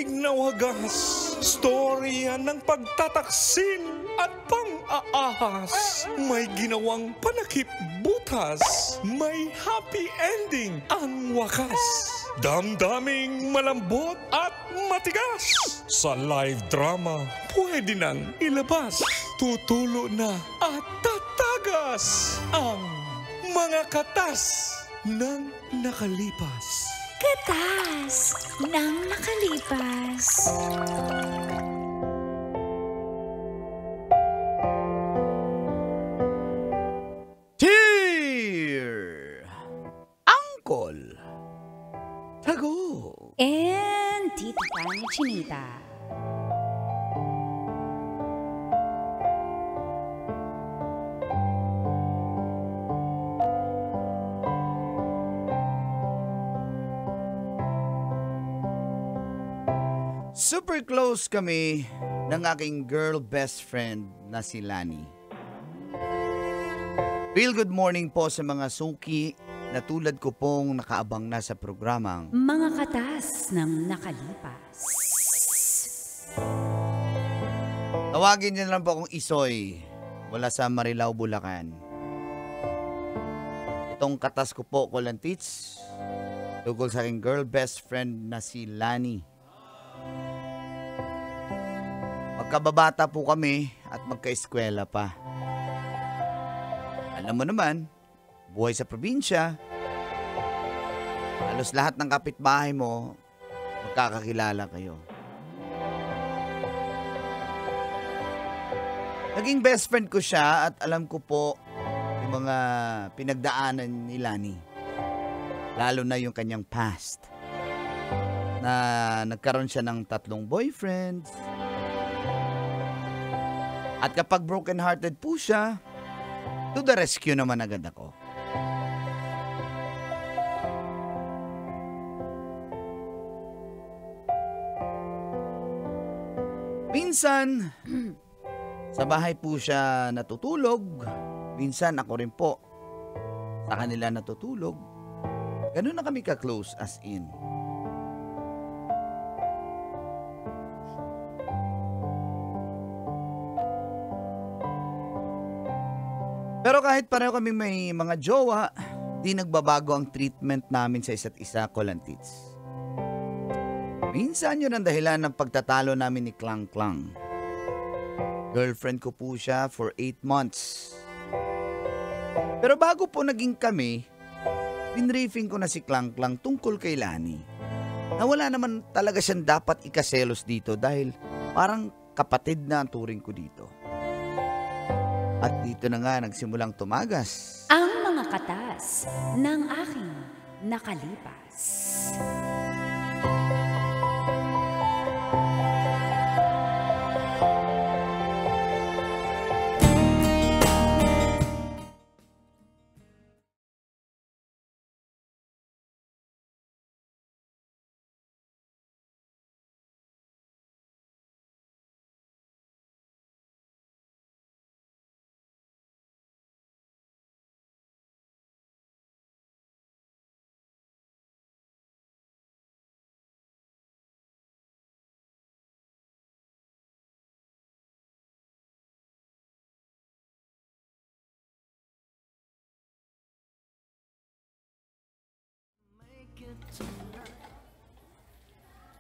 tinig na wagas, storya ng pagtataksil at pang-aahas. May ginawang panakip butas, may happy ending ang wakas. Damdaming malambot at matigas. Sa live drama, pwede nang ilabas. Tutulo na at tatagas ang mga katas ng nakalipas. Katas ng nakalipas. Cheer! Uncle! Tago! And Tita ni Chinita. Super close kami ng aking girl best friend na si Lani. Real good morning po sa mga suki na tulad ko pong nakaabang na sa programang Mga katas ng nakalipas. Tawagin niyo na lang po akong Isoy mula sa Marilao, Bulacan. Itong katas ko po, Kolantits, tungkol sa aking girl best friend na si Lani. Magkababata po kami at magka-eskwela pa. Alam mo naman, buhay sa probinsya, halos lahat ng kapitbahay mo, magkakakilala kayo. Naging best friend ko siya at alam ko po yung mga pinagdaanan ni Lani. Lalo na yung kanyang past. Na nagkaroon siya ng 3 boyfriends. At kapag broken-hearted po siya, to the rescue naman agad ako. Minsan, sa bahay po siya natutulog. Minsan ako rin po sa kanila natutulog. Ganun na kami ka-close as in. Pero kahit pareho kami may mga jowa, di nagbabago ang treatment namin sa isa't isa, Kolantits. Minsan yun ang dahilan ng pagtatalo namin ni Klang Klang. Girlfriend ko po siya for 8 months. Pero bago po naging kami, pinriefing ko na si Klang Klang tungkol kay Lani. Na wala naman talaga siyang dapat ikaselos dito dahil parang kapatid na ang turing ko dito. At dito na nga nagsimulang tumagas Ang mga katas ng aking nakalipas.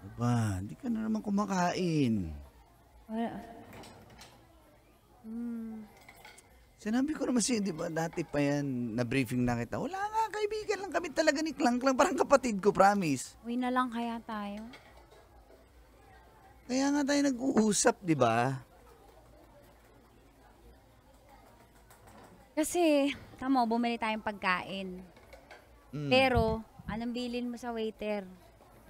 Aba, hindi ka na naman kumakain. Wala. Sinabi ko naman siya, di ba, dati pa yan, na-briefing na kita. Wala nga, kaibigan lang kami talaga ni Klang Klang. Parang kapatid ko, promise. Uwi na lang kaya tayo? Kaya nga tayo nag-uusap, di ba? Kasi, tamo, bumili tayong pagkain. Pero, anong bilin mo sa waiter?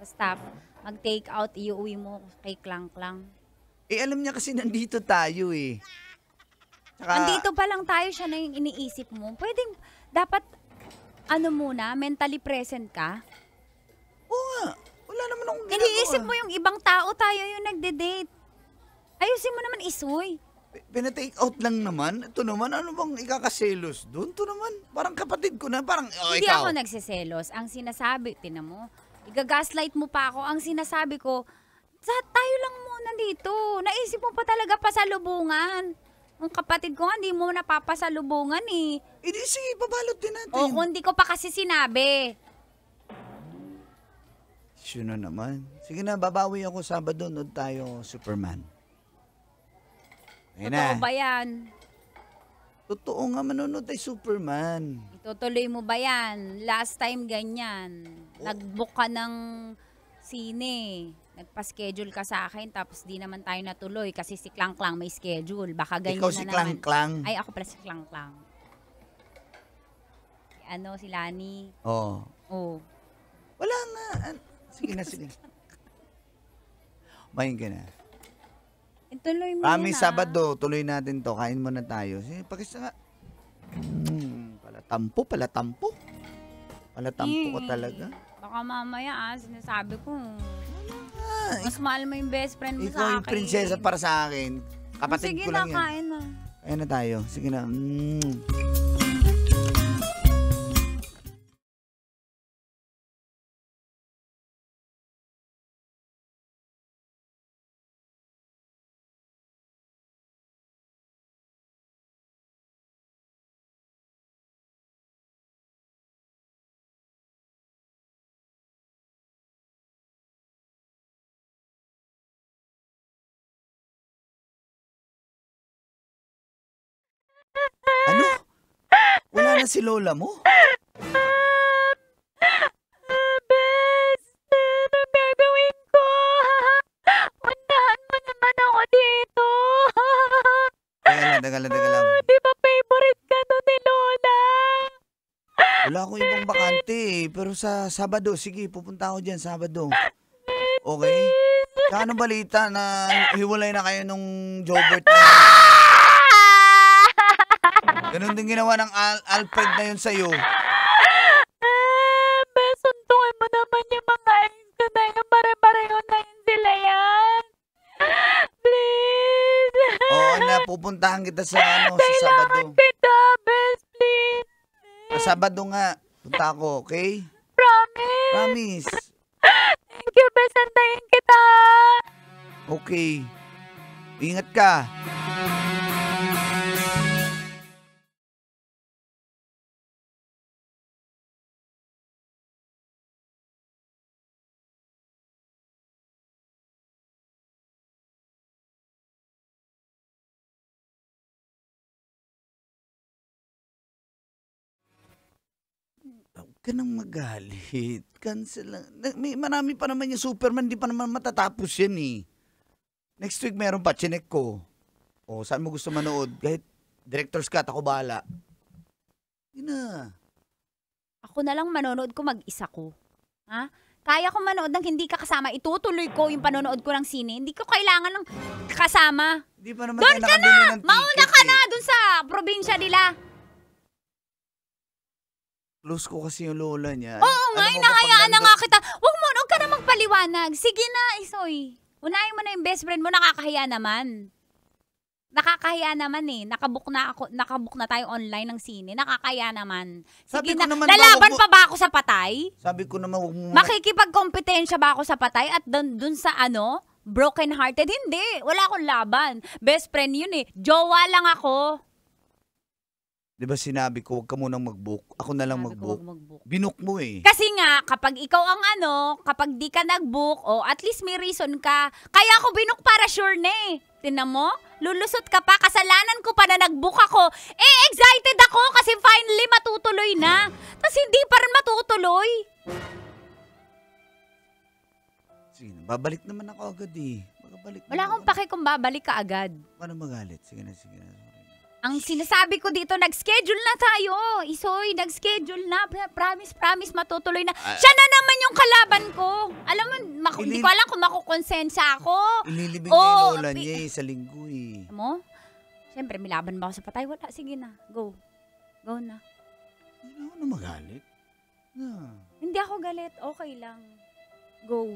Sa staff, mag-take out, iuwi mo kay Klang Klang. Eh, alam niya kasi nandito tayo eh. Tsaka, Andito pa lang tayo, siya na yung iniisip mo. Pwedeng, dapat, ano muna, mentally present ka. oo nga, wala naman akong ginagawa. Iniisip mo yung ibang tao, tayo yung nagde-date. Ayusin mo naman, Isoy. Pina-take out lang naman. Ito naman, ano bang ikakaselos doon? Ito naman, parang kapatid ko na. Parang, Hindi ikaw. ako nagsiselos. Ang sinasabi, tinan mo, igagaslight mo pa ako. Ang sinasabi ko, tayo lang muna dito. Naisip mo pa talaga pasalubungan. Ang kapatid ko nga, hindi mo napapasalubungan eh. Di sige, pabalot din natin. O kung di ko pa kasi sinabi. Sure na naman. Sige na, babawi ako Sabado, nood tayo Superman. Ayun na. Totoo ba yan? Totoo nga, manonood tayo Superman. Itutuloy mo ba yan? Last time ganyan. Nag-book ka ng sine. Nagpa-schedule ka sa akin tapos di naman tayo natuloy kasi si Klang Klang may schedule. Baka ganyan Ikaw na si naman. Klang Klang. Ay, ako pala si Klang Klang. Si Lani. Oo. Oh. Wala nga. Sige na, sige. Mahin ka na. Ituloy mo Promise, yun, Sabado, tuloy natin to. Kain muna tayo. Sige, pakisa nga. Palatampo. Palatampo ko talaga. Baka mamaya sinasabi ko. Ah, Mas mahal mo yung best friend mo ikaw sa yung akin. prinsesa para sa akin. Kapatid Sige ko na, lang yan. kain na. Kain na tayo. Sige na. Ano? Wala na si lola mo? Bes, anong gagawin ko? Puntahan mo naman ako dito. Teka lang. Di ba favorite ka to ni Lola? Wala akong ibang bakante eh. Pero sa Sabado, sige, pupunta ako dyan Sabado. Okay? Saka anong balita na hiwalay na kayo nung Jobert na yun? Ganun din ginawa ng Alfred na yun sa'yo. Bes, suntukin mo naman yung mga ex ko na yun. Pare-pareho na yun sila yan. Please. Oo na, pupuntahan kita sa Sabado. Kailangan kita, Bes, please. Sa Sabado nga, punta ako, okay? Promise. Promise. Thank you, Bes. Antayin kita. Okay. Ingat ka. Huwag ka nang magalit. Cancel lang. Marami pa naman yung Superman. Di pa naman matatapos yan eh. Next week meron pa. Chinek ko. O, saan mo gusto manood? Kahit director's cut, ako bahala. Yun na. Ako na lang manonood ko mag-isa ko. Ha? Kaya ko manood ng hindi ka kasama. Itutuloy ko yung panonood ko ng sine. Hindi ko kailangan ng kasama. Di pa naman Doon tayo ka nakabili na! ng Mauna ticket ka eh. na doon sa probinsya nila. Close ko kasi yung lola niya. Oo nga, Alam mo ba, inahayaan na pag nga kita. Huwag ka na magpaliwanag. Sige na, Isoy. Unahin mo na yung best friend mo, nakakahiya naman. Nakakahiya naman eh. Nakabook na tayo online ng sine. Nakakahiya naman. Sabi Sige ko na, naman, lalaban wag mo- pa ba ako sa patay? Sabi ko naman, huwag mo... Makikipagkompetensya ba ako sa patay at dun sa broken hearted? Hindi. Wala akong laban. Best friend yun eh. Jowa lang ako. Di ba sinabi ko, huwag ka munang mag-book. Ako na lang Sabi ko, mag-book. wag mag-book. Binook mo eh. Kasi nga, kapag ikaw ang kapag di ka nag-book, at least may reason ka. Kaya ako binook para sure na eh. Tinan mo? Lulusot ka pa, kasalanan ko pa na nag-book ako. Excited ako kasi finally matutuloy na. Tapos hindi pa rin matutuloy. Sige na, babalik naman ako agad eh. Wala akong pake kung babalik ka agad. Paano magalit? Sige na. Sorry na. Ang sinasabi ko dito, nag-schedule na tayo. Isoy, nag-schedule na. Promise, matutuloy na. Siya na naman yung kalaban ko. Alam mo, hindi ko alam kung makukonsensya ako. Ililibing na yung lola niya eh, sa linggo eh. Alam mo? Siyempre, may laban ba ako sa patay? Wala, sige na. Go. Go na. Ano na magalit? Na. Hindi ako galit. Okay lang. Go.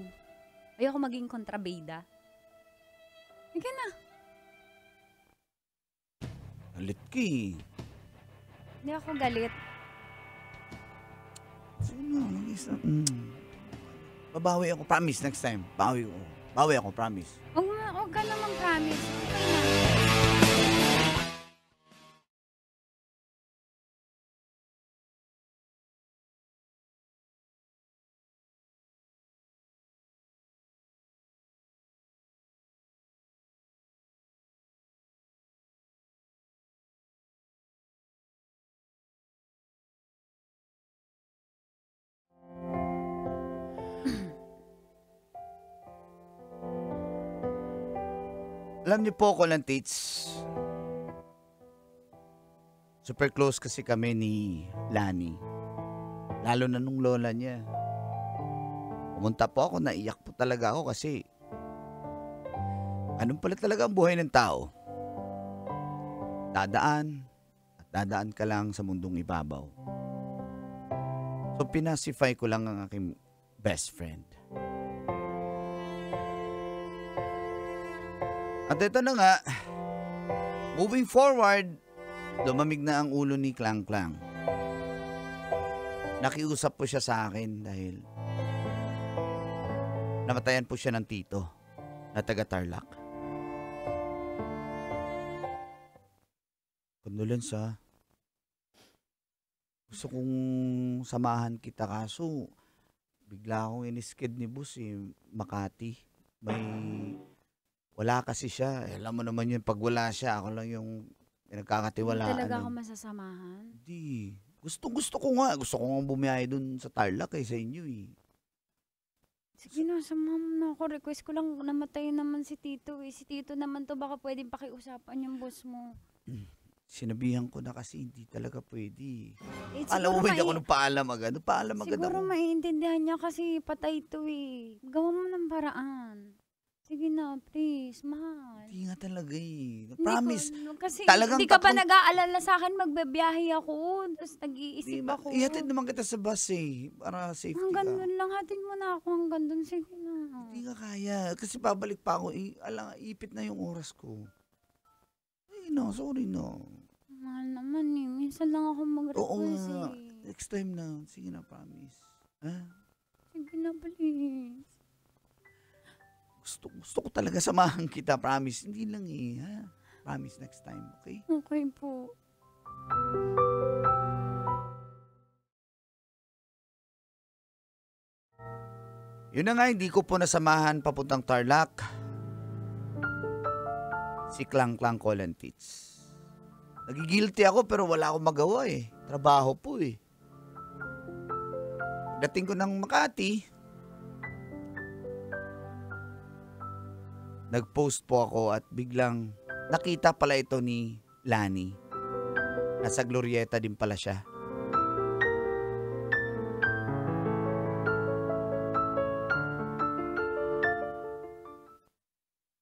Ayoko maging kontrabida. Sige na. Galit ka eh. Hindi ako galit. Sige na, mag-isa. Babawi ako. Promise next time. Bawi ko. Bawi ako, promise. Huwag ka naman promise. Okay na. Alam niyo po, Colantits, super close kasi kami ni Lani. Lalo na nung lola niya. Pumunta po ako, naiyak po talaga ako kasi anong pala talaga ang buhay ng tao? Dadaan at dadaan ka lang sa mundong ibabaw. So pinasify ko lang ang aking best friend. At ito na nga, moving forward, lumamig na ang ulo ni Klang Klang. Nakiusap po siya sa akin dahil namatayan po siya ng tito na taga Tarlac. Condolence ha. Gusto kong samahan kita kaso bigla akong inisked ni boss Makati. Wala kasi siya. Alam mo naman yun, pag wala siya, ako lang yung nagkakatiwalaan. Hindi talaga ako masasamahan? Hindi. Gusto ko nga. Gusto ko nga bumiyahe dun sa Tarlac sa inyo Sige na, samahan mo na ako. Request ko lang, namatay naman si Tito Si Tito naman to, baka pwedeng pakiusapan yung boss mo. Sinabihan ko na kasi hindi talaga pwede. Siguro Alam mo ba, hindi ako nung paalam agad. Paalam agad siguro ako. maiintindihan niya kasi patay to Gawa mo ng paraan. Sige na, please, mahal. Hindi nga talaga Promise. Kasi talagang hindi ka pa nag-aalala sa akin, magbabiyahe ako. Tapos nag-iisip ako. Ihatid naman kita sa bus para safety hanggang ka. doon lang, hatid mo na ako hanggang doon. Sige na. Hindi ka kaya. Kasi pabalik pa ako. Ipit na yung oras ko. Sorry no. Mahal naman minsan lang ako mag-request Oo nga. Next time na. Sige na, promise. Ha? Sige na, please. Gusto ko talaga samahan kita, promise. Hindi lang ha? Promise next time, okay? Okay po. Yun na nga, hindi ko po nasamahan papuntang Tarlac. Si Klang Klang Colantits. Nagigilty ako pero wala akong magawa Trabaho po Dating ko ng Makati, nag-post po ako at biglang nakita pala ito ni Lani. Nasa Glorieta din pala siya.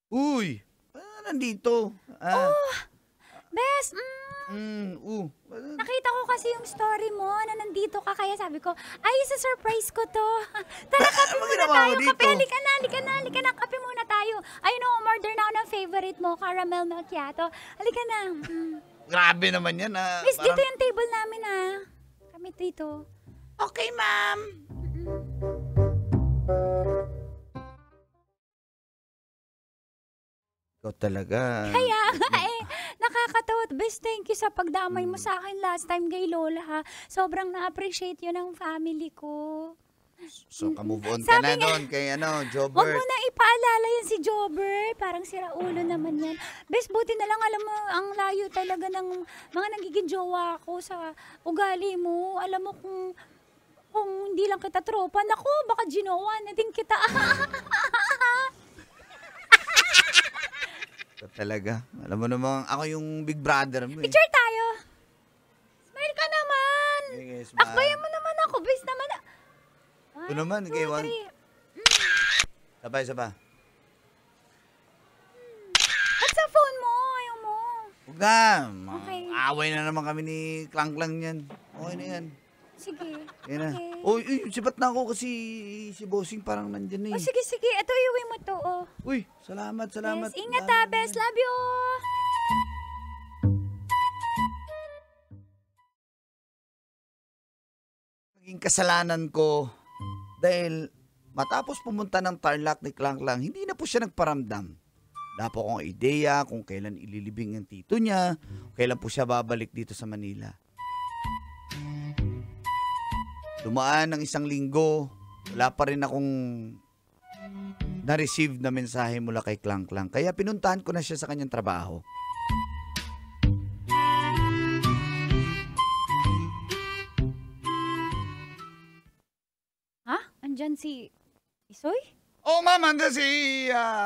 Uy! Nandito? Bes! Nakita ko kasi yung story mo na nandito ka, kaya sabi ko, ay, surprise ko to. Tara, kape muna tayo. Kape, halika na, kape muna tayo. Ay, no, umorder na ako ng favorite mo, caramel macchiato. Halika na. Grabe naman yan Miss, dito yung table namin Kami dito. Okay, ma'am. Ikaw talaga. Kaya nga nakakatawa. Best, thank you sa pagdamay mo sa akin last time kay Lola Sobrang na-appreciate yun ng family ko. So, ka-move on ka na doon kay Jobert. Huwag mo na ipaalala yan si Jobert. Parang siraulo naman yan. Bes, buti na lang, alam mo, ang layo talaga ng mga nagiging jowa ko sa ugali mo. Alam mo kung hindi lang kita tropa, naku, baka ginawa na din kita. Talaga. Alam mo namang ako yung big brother mo Picture tayo. Smile ka naman. Okay, smile. Akbayan mo naman ako, bes naman. Ito naman, kay one. Sabay. Ba't sa phone mo? Ayaw mo. Huwag na. Okay. Away na naman kami ni Klang Klang yan. Okay na yan. Sige. Yan na. Okay. Uy, sibat na ako kasi si Bossing parang nandyan Oh, sige. Ito, iuwi mo to, Uy, salamat. Yes, ingat bes. Love you. Naging kasalanan ko dahil matapos pumunta ng Tarlac ni Klang Klang, hindi na po siya nagparamdam. Wala po akong ideya kung kailan ililibing ang tito niya, kailan po siya babalik dito sa Manila. Dumaan ng 1 linggo, wala pa rin akong na-receive na mensahe mula kay Klang Klang. Kaya pinuntahan ko na siya sa kanyang trabaho. Ha? Andyan si Isoy? Oh, ma'am, anda si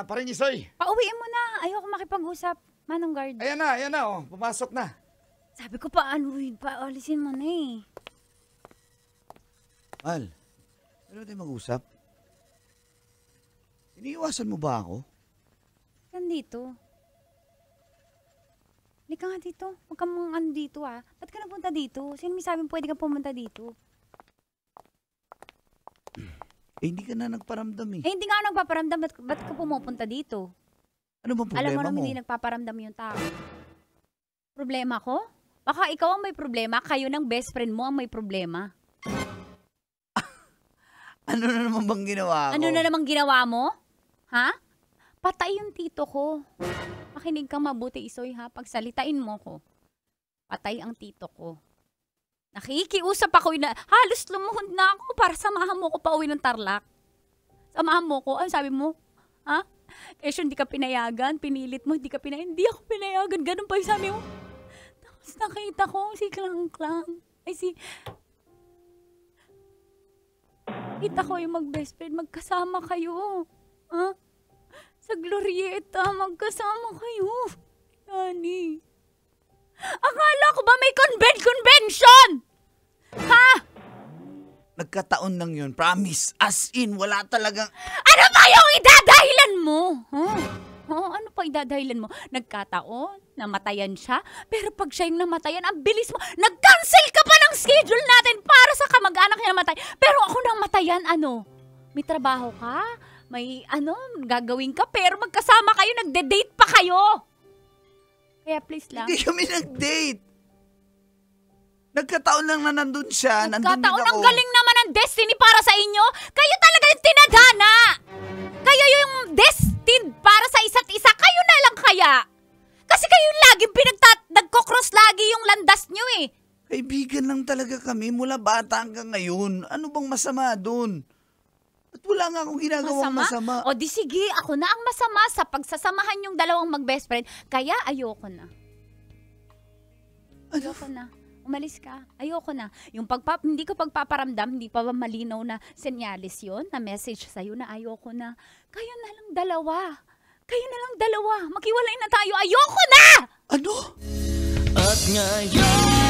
paring Isoy. Pauwiin mo na. Ayoko makipag-usap. Manong guard. Ayan na, oh, pumasok na. Sabi ko pa, alisin mo na eh. Mal, ano tayo mag-usap? Iniiwasan mo ba ako? Nandito. Halika nga dito. Huwag kang dito ah. Ba't ka napunta dito? Sino may sabi pwede ka pumunta dito? Hindi ka na nagparamdam eh. Eh, hindi nga ako nagpaparamdam. Ba't ka pumupunta dito? Ano bang problema Alam mo naman mo? hindi nagpaparamdam yung tao. Problema ko? Baka ikaw ang may problema, kayo ng best friend mo ang may problema. Ano na naman bang ginawa ko? Ano na namang ginawa mo? Ha? Patay yung tito ko. Makinig kang mabuti, Isoy, ha? Pagsalitain mo ko. Patay ang tito ko. Nakikiusap ako na halos lumuhod na ako para samahan mo ko pa uwi ng Tarlac. Samahan mo ko. Ano sabi mo? Ha? Kesyo hindi ka pinayagan, pinilit mo, hindi ako pinayagan. Ganun pa yung sabi mo. Tapos nakita ko si Klang Klang. Kita ko yung mag-best friend, magkasama kayo. Ha? Sa Glorieta, magkasama kayo. Yani. Akala ko ba may convention? Ha? Nagkataon lang yun. Promise. As in, wala talagang... Ano ba yung idadahilan mo? Huh? Ano pa idadahilan mo? Nagkataon, namatayan siya, pero pag siya yung namatayan, ang bilis mo, nag-cancel ka pa ng schedule natin para sa kamag-anak niya namatay. Pero ako namatayan, ano? May trabaho ka? May gagawin ka, pero magkasama kayo, nagde-date pa kayo. Kaya please lang. Hindi kami nag-date. Nagkataon lang na nandun siya. Nandun din Nagkataon, ako. ang galing naman ng destiny para sa inyo. Kayo talaga yung tinadhana. Kayo yung destined para sa isa't isa. Kayo na lang kaya. Kasi kayo laging nagko-cross lagi yung landas nyo eh. Kaibigan lang talaga kami mula bata hanggang ngayon. Ano bang masama dun? At wala nga akong ginagawang masama. O di sige, ako na ang masama sa pagsasamahan yung dalawang mag-best friend. Kaya ayoko na. Ayoko na. Umalis ka. Ayoko na. Yung hindi ko pagpaparamdam, hindi pa ba malinaw na senyalis yun, na message sa'yo na ayoko na. Kayo na lang dalawa. Maghiwalay na tayo. Ayoko na! Ano? At ngayon